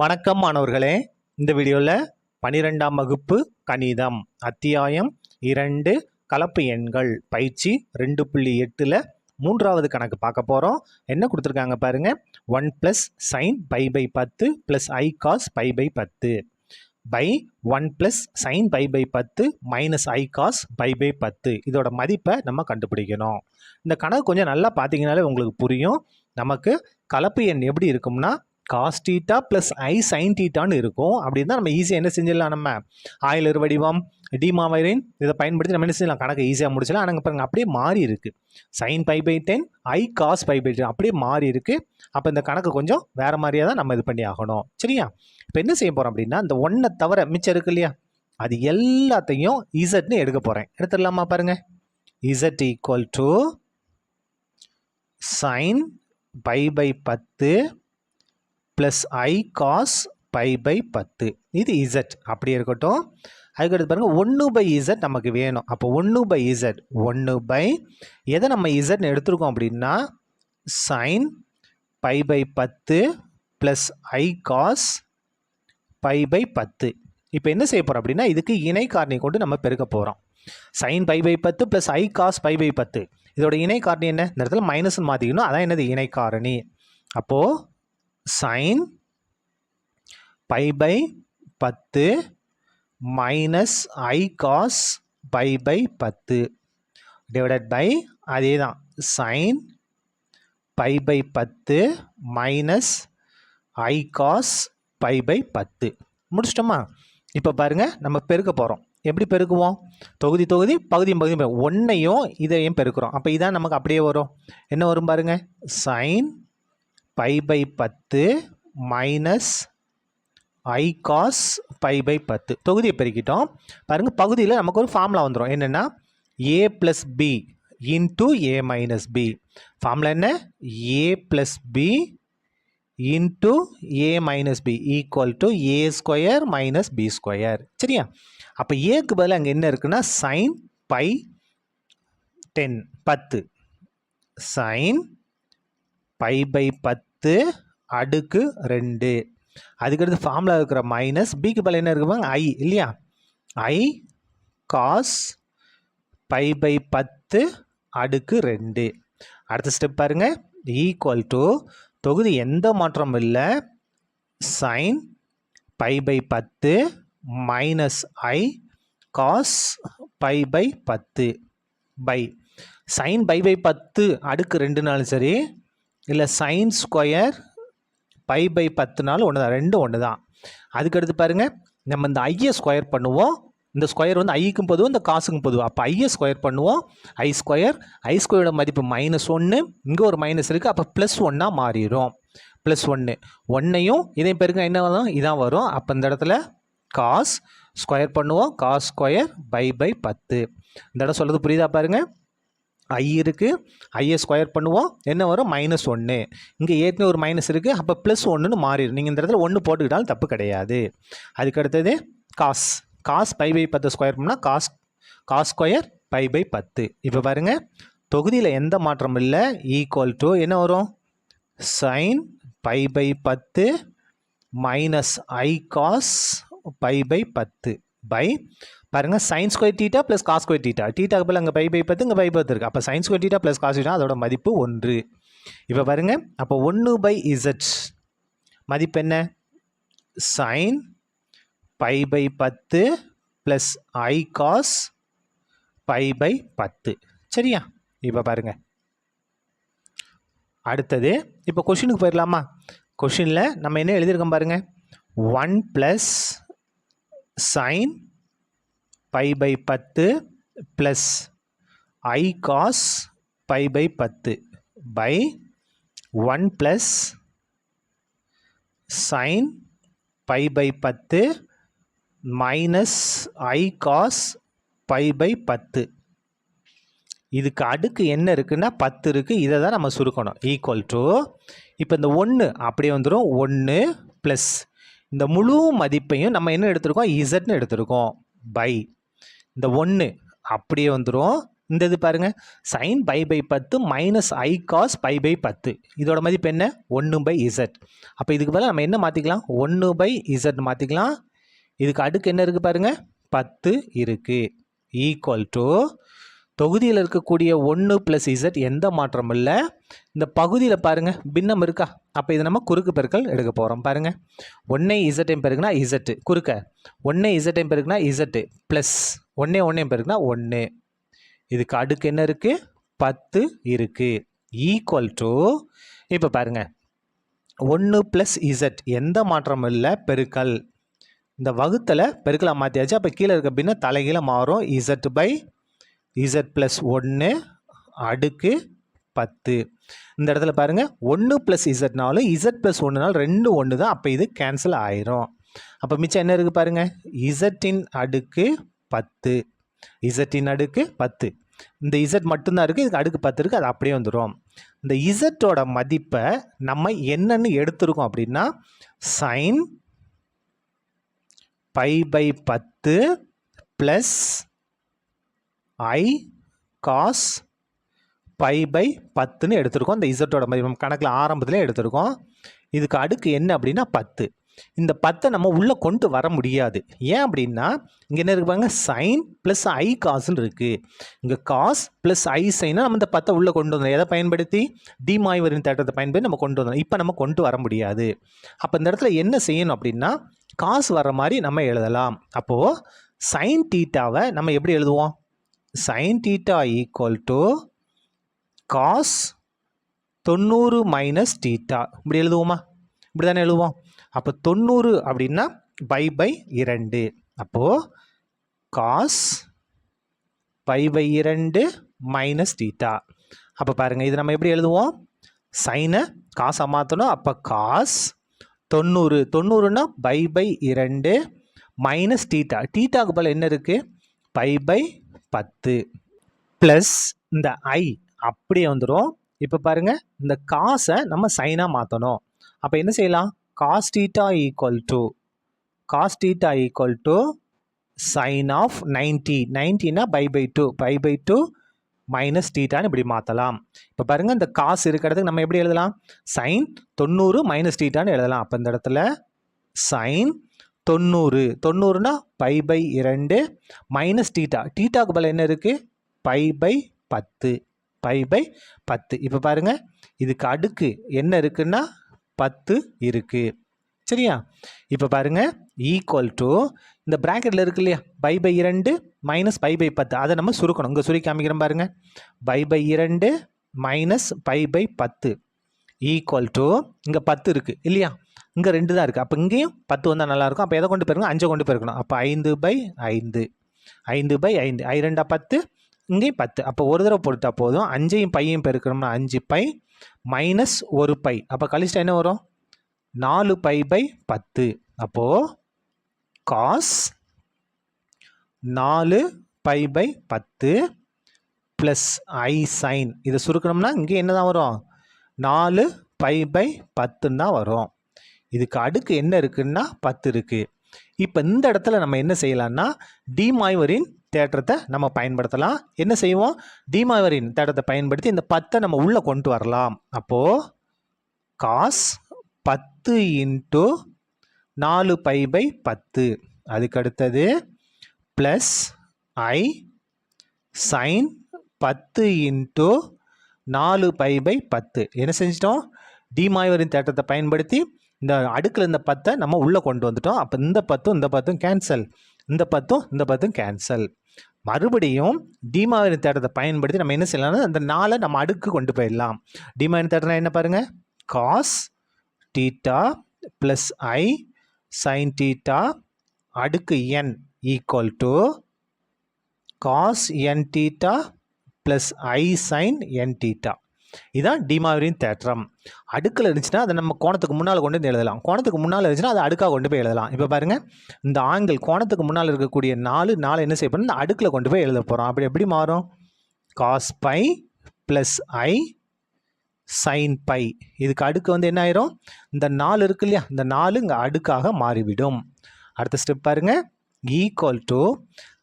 வணக்கம் மாணவர்களே. இந்த வீடியோவில் 12ஆம் வகுப்பு கணிதம் அத்தியாயம் 2 கலப்பு எண்கள் பயிற்சி 2.8ல் 3வது கணக்கு பார்க்க போகிறோம். என்ன கொடுத்துருக்காங்க பாருங்க. 1 + sin π/10 + i cos π/10 by 1 + sin π/10 - i cos π/10 இதோட மதிப்பை நம்ம கண்டுபிடிக்கணும். இந்த கணக்கு கொஞ்சம் நல்லா பார்த்தீங்கனாலே உங்களுக்கு புரியும். நமக்கு கலப்பு எண் எப்படி இருக்கும்னா cos θ + i sin θன்னு இருக்கும். அப்படி இருந்தால் நம்ம ஈஸியாக என்ன செஞ்சிடலாம், நம்ம ஆயிலர் வடிவம் டிமாவைரின் இதை பயன்படுத்தி நம்ம என்ன செய்யலாம், கணக்கை ஈஸியாக முடிச்சலாம். ஆனால் பாருங்கள் அப்படியே மாறி இருக்குது. sin π/10 i cos π/10 அப்படியே மாறி இருக்குது. அப்போ இந்த கணக்கு கொஞ்சம் வேறு மாதிரியாக தான் நம்ம இது பண்ணி ஆகணும். சரியா? இப்போ என்ன செய்ய போகிறோம் அப்படின்னா, இந்த ஒன்றை தவிர மிச்சம் இருக்கு இல்லையா, அது எல்லாத்தையும் இசட்னு எடுக்க போகிறேன். எடுத்துடலாமா பாருங்கள். Z equal to sin π/10 + i cos π/10 இது z அப்படியே இருக்கட்டும். அதுக்கடுத்து பாருங்கள் 1/z நமக்கு வேணும். அப்போ 1/z 1 எதை நம்ம zன்னு எடுத்துருக்கோம் அப்படின்னா sin π/10 + i cos π/10. இப்போ என்ன செய்ய போகிறோம் அப்படின்னா, இதுக்கு இணை காரணி கொண்டு நம்ம பெருக்க போகிறோம். sin π/10 + i cos π/10 இதோட இணை காரணி என்ன, இந்த இடத்துல மைனஸ் மாற்றிக்கணும். அதான் என்னது, இணை காரணி. அப்போது sin π/10 - i cos π/10 divided by அதே தான் sin π/10 - i cos π/10 முடிச்சிட்டோமா? இப்போ பாருங்கள், நம்ம பெருக்க போகிறோம். எப்படி பெருக்குவோம், தொகுதி தொகுதி பகுதியும் பகுதியும் ஒன்றையும் இதையும் பெருக்கிறோம். அப்போ இதான் நமக்கு அப்படியே வரும். என்ன வரும் பாருங்கள், sin π/10 - i cos π/10 தொகுதியை பெருக்கிட்டோம். பாருங்கள், பகுதியில் நமக்கு ஒரு ஃபார்முலா வந்துடும். என்னென்னா a + b × a - b. Formula என்ன, a + b × a - b = a² - b². சரியா? அப்போ ஏக்கு பதில் அங்கே என்ன இருக்குன்னா sin π10 sin π/10 அடுக்கு 2. அதுக்கடுத்து ஃபார்முலா இருக்கிற மைனஸ் பிக்கு பதில் என்ன இருக்குப்பாங்க, i இல்லையா, i cos π/10 அடுக்கு 2. அடுத்த ஸ்டெப் பாருங்க, ஈக்குவல் டு தொகுதி எந்த மாற்றமும் இல்லை, sin π/10 - i cos π/10 by sin π/10 அடுக்கு 2நாலும் சரி, இல்லை sin ஸ்கொயர் π/10நாலும் ஒன்று தான், ரெண்டும் ஒன்று தான். அதுக்கடுத்து பாருங்கள், நம்ம இந்த ஐயை ஸ்கொயர் பண்ணுவோம். இந்த ஸ்கொயர் வந்து ஐக்கும் பொதுவும் இந்த காசுக்கும் பொதுவும். அப்போ ஐயை ஸ்கொயர் பண்ணுவோம். ஐ ஸ்கொயரோட மதிப்பு -1, இங்கே ஒரு மைனஸ் இருக்குது. அப்போ +1 மாறிடும். +1 ஒன்றையும் இதையும் பெருக்க என்ன வரும், இதான் வரும். அப்போ இந்த இடத்துல காஸ் ஸ்கொயர் பண்ணுவோம், காஸ் ஸ்கொயர் π/10. இந்த இடம் சொல்கிறது புரியுதா பாருங்கள். ஐ இருக்குது, ஐயை ஸ்கொயர் பண்ணுவோம், என்ன வரும், -1. இங்கே ஏற்கனவே ஒரு மைனஸ் இருக்குது. அப்போ +1ன்னு மாறிடும். நீங்கள் இந்த இடத்துல 1 போட்டுக்கிட்டாலும் தப்பு கிடையாது. அதுக்கு அடுத்தது காஸ் π/10 ஸ்கொயர் பண்ணால் காஸ் ஸ்கொயர் π/10. இப்போ பாருங்கள், தொகுதியில் எந்த மாற்றமும் இல்லை. ஈக்குவல் டு என்ன வரும், sin π/10 - i cos π/10 பை பாருங்கள் sin ஸ்கொயர் θ + cos ஸ்கொயர் θ. θக்கு பதில் அங்கே π/10, இங்கே π/10 இருக்குது. அப்போ sin ஸ்கொயர் θ + cos θ அதோட மதிப்பு 1. இப்போ பாருங்கள், அப்போ 1/z மதிப்பு என்ன, sin π/10 + i cos π/10. சரியா? இப்போ பாருங்கள், அடுத்தது இப்போ கொஷினுக்கு போயிடலாமா? கொஷினில் நம்ம என்ன எழுதியிருக்கோம் பாருங்கள், 1 + sin π/10 + i cos π/10 by 1 + sin π/10 - i cos π/10. இதுக்கு அடுக்கு என்ன இருக்குன்னா 10 இருக்குது. இதை தான் நம்ம சுருக்கணும். ஈக்குவல் டு இப்போ இந்த 1 அப்படியே வந்துடும். 1 ப்ளஸ் இந்த முழு மதிப்பையும் நம்ம என்ன எடுத்துருக்கோம், இசட்னு எடுத்துருக்கோம். பை இந்த 1 அப்படியே வந்துடும். இந்த இது பாருங்க sine pi by 10 minus I cos pi by 10 இதோட மதிப்பு என்ன 1 பை இசட். அப்போ இதுக்கு பதிலாக நம்ம என்ன மாற்றிக்கலாம் 1 பை இசட் மாற்றிக்கலாம். இதுக்கு அடுக்கு என்ன இருக்குது பாருங்க 10 இருக்குது. ஈக்குவல் டு தொகுதியில் இருக்கக்கூடிய 1 ப்ளஸ் இசட் எந்த மாற்றமும் இல்லை. இந்த பகுதியில் பாருங்கள் பின்னம் இருக்கா, அப்போ இதை நம்ம குறுக்கு பெருக்கல் எடுக்க போகிறோம். பாருங்கள் 1 இசட்டையும் பெருக்குனா இசட்டு குறுக்க 1 இசட்டையும் பெருக்குனா இசட்டு ப்ளஸ் 1 பெருக்குனா 1. இதுக்கு அடுக்கு என்ன இருக்குது 10 இருக்குது. ஈக்குவல் டு இப்போ பாருங்கள் 1 ப்ளஸ் இசட் எந்த மாற்றமும் இல்லை பெருக்கல். இந்த வகுத்தில் பெருக்கலை மாற்றியாச்சு. அப்போ கீழே இருக்க பின்ன தலைகீழ மாறும். இசட் பை இசட் ப்ளஸ் 1 அடுக்கு 10. இந்த இடத்துல பாருங்கள் 1 ப்ளஸ் இசட்னாலும் இசட் ப்ளஸ் 1நாலும் 2 1 தான். அப்போ இது கேன்சல் ஆயிரும். அப்போ மிச்சம் என்ன இருக்குது பாருங்கள் இசட்டின் அடுக்கு 10. இசட்டின் அடுக்கு 10. இந்த இசட் மட்டும்தான் இருக்குது, இதுக்கு அடுக்கு 10 இருக்குது, அது அப்படியே வந்துடும். இந்த இசட்டோட மதிப்பை நம்ம என்னன்னு எடுத்துருக்கோம் அப்படின்னா sine pi by 10 plus i cos pi by 10ன்னு எடுத்திருக்கோம். இந்த இசட்டோட மதிப்பு கணக்கில் ஆரம்பத்தில் எடுத்திருக்கோம். இதுக்கு அடுக்கு என்ன அப்படின்னா 10. இந்த 10 நம்ம உள்ளே கொண்டு வர முடியாது. ஏன் அப்படின்னா இங்கே என்ன இருக்கு பாருங்க சைன் ப்ளஸ் ஐ காசுன்னு இருக்குது. இங்கே காஸ் ப்ளஸ் ஐ சைனாக நம்ம இந்த 10 உள்ளே கொண்டு வந்தோம். எதை பயன்படுத்தி டி மாய்வரின் தேற்றத்தை பயன்படுத்தி நம்ம கொண்டு வந்தோம். இப்போ நம்ம கொண்டு வர முடியாது. அப்போ இந்த இடத்துல என்ன செய்யணும் அப்படின்னா காசு வர மாதிரி நம்ம எழுதலாம். அப்போது சைன் தீட்டாவை நம்ம எப்படி எழுதுவோம் sin theta equal to cos 90 minus theta இப்படி எழுதுவோமா, இப்படி தானே எழுதுவோம். அப்போ 90 அப்படின்னா பை பை 2. அப்போது cos pi by 2 minus theta. அப்போ பாருங்கள் இது நம்ம எப்படி எழுதுவோம் சைனை காசை மாற்றணும். அப்போ காஸ் 90னா பை பை 2 மைனஸ் தீட்டா. தீட்டாக்கு பதில் என்ன இருக்குது பை பை 10 ப்ளஸ் இந்த ஐ அப்படியே வந்துடும். இப்போ பாருங்கள் இந்த காசை நம்ம சைனாக மாற்றணும். அப்போ என்ன செய்யலாம் cos theta equal to sine of 90னா பை பை 2 மைனஸ் தீட்டான்னு இப்படி மாற்றலாம். இப்போ பாருங்கள் இந்த காசு இருக்கிறதுக்கு நம்ம எப்படி எழுதலாம் சைன் 90 மைனஸ் தீட்டான்னு எழுதலாம். அப்போ இந்த இடத்துல சைன் 90னா பை பை 2 மைனஸ் தீட்டாக்கு பதில் என்ன இருக்குது பை பை 10. இப்போ பாருங்கள் இதுக்கு அடுக்கு என்ன இருக்குன்னா 10 இருக்குது. சரியா, இப்போ பாருங்கள் ஈக்குவல் டு இந்த ப்ராக்கெட்டில் இருக்கு இல்லையா pi by 2 minus pi by 10 அதை நம்ம சுருக்கணும். இங்கே சுருக்கி காமிக்கிறோம் பாருங்கள் pi by 2 minus pi by 10 equal to இங்கே 10 இருக்குது இல்லையா, இங்கே 2 தான் இருக்குது. அப்போ இங்கேயும் 10 வந்தால் நல்லாயிருக்கும். அப்போ எதை கொண்டு போயிருக்கணும் 5 கொண்டு போயிருக்கணும். அப்போ 5 பை 5 ஐ 2 10 இங்கேயும் 10. அப்போ ஒரு தடவை போட்டால் போதும். 5ஐயும் பையையும் பெருக்கணும்னா 5 பை மைனஸ் 1 பை. அப்போ கழிச்சிட்டா என்ன வரும் 4 பை பை 10. அப்போது cos 4 pi by 10 plus I sine. இதை சுருக்கணும்னா இங்கே என்ன தான் வரும் 4 பை பை 10 தான் வரும். இதுக்கு அடுக்கு என்ன இருக்குன்னா 10 இருக்குது. இப்போ இந்த இடத்துல நம்ம என்ன செய்யலாம்னா டி மாய்வரின் தேற்றத்தை நம்ம பயன்படுத்தலாம். என்ன செய்வோம் டி மாய்வரின் தேற்றத்தை பயன்படுத்தி இந்த 10 நம்ம உள்ளே கொண்டு வரலாம். அப்போது காஸ் 10 இன்ட்டு 4 பை பை 10 அதுக்கு அடுத்தது plus I sine 10 into 4 pi by 10. என்ன செஞ்சிட்டோம் டி மாய்வரின் தேற்றத்தை பயன்படுத்தி இந்த அடுக்கில் இந்த 10 நம்ம உள்ளே கொண்டு வந்துட்டோம். அப்போ இந்த 10 கேன்சல், இந்த 10 கேன்சல். மறுபடியும் டி மாய்வரின் தேற்றத்தை பயன்படுத்தி நம்ம என்ன செய்யலாம்னா அந்த 4 நம்ம அடுக்கு கொண்டு போயிடலாம். டி மாய்வரின் தேற்றம் என்ன பாருங்கள் cos theta plus I sine theta அடுக்கு n equal to cos n theta plus I sine n theta. இதுதான் டி மாய்வரின் தேற்றம். அடுக்கில் இருந்துச்சுன்னா அதை நம்ம கோணத்துக்கு முன்னால் கொண்டு வந்து எழுதலாம். கோணத்துக்கு முன்னால் இருந்துச்சுன்னா அதை அடுக்காக கொண்டு போய் எழுதலாம். இப்போ பாருங்கள் இந்த ஆங்கிள் கோணத்துக்கு முன்னால் இருக்கக்கூடிய 4 என்ன செய்ய போகிறோம் இந்த அடுக்கில் கொண்டு போய் எழுத போகிறோம். அப்படி எப்படி மாறும் cos pi plus I sine pi. இதுக்கு அடுக்கு வந்து என்ன ஆயிரும் இந்த 4 இருக்கு இல்லையா இந்த 4 இங்கே அடுக்காக மாறிவிடும். அடுத்த ஸ்டெப் பாருங்கள் equal to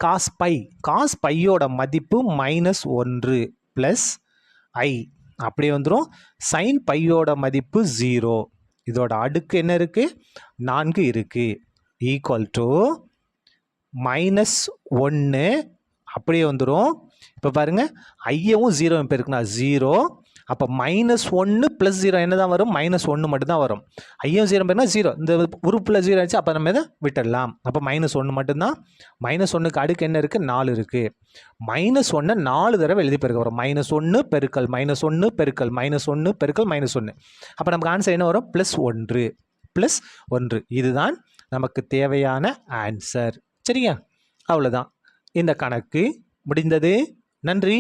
cos pi. Cos பையோட மதிப்பு -1 ப்ளஸ் ஐ அப்படியே வந்துடும். சைன் பையோட மதிப்பு 0. இதோட அடுக்கு என்ன இருக்குது? 4 இருக்குது. ஈக்குவல் டு -1 அப்படியே வந்துடும். இப்போ பாருங்கள், ஐயவும் 0 இப்போ இருக்குண்ணா 0. அப்போ -1 ப்ளஸ் 0 என்ன தான் வரும்? -1 மட்டும்தான் வரும். ஐயும் 0 பேருனா 0. இந்த உறுப்பில் 0 ஆச்சு. அப்போ நம்ம இதை விட்டுடலாம். அப்போ -1 மட்டும்தான். -1க்கு அடுக்கு என்ன இருக்குது? 4 இருக்குது. -1 4 தடவை எழுதி பெருக்க வரும். -1 பெருக்கல் -1 பெருக்கல் -1 பெருக்கல் -1. அப்போ நமக்கு ஆன்சர் என்ன வரும்? +1 +1. இதுதான் நமக்கு தேவையான ஆன்சர். சரியா? அவ்வளோதான். இந்த கணக்கு முடிந்தது. நன்றி.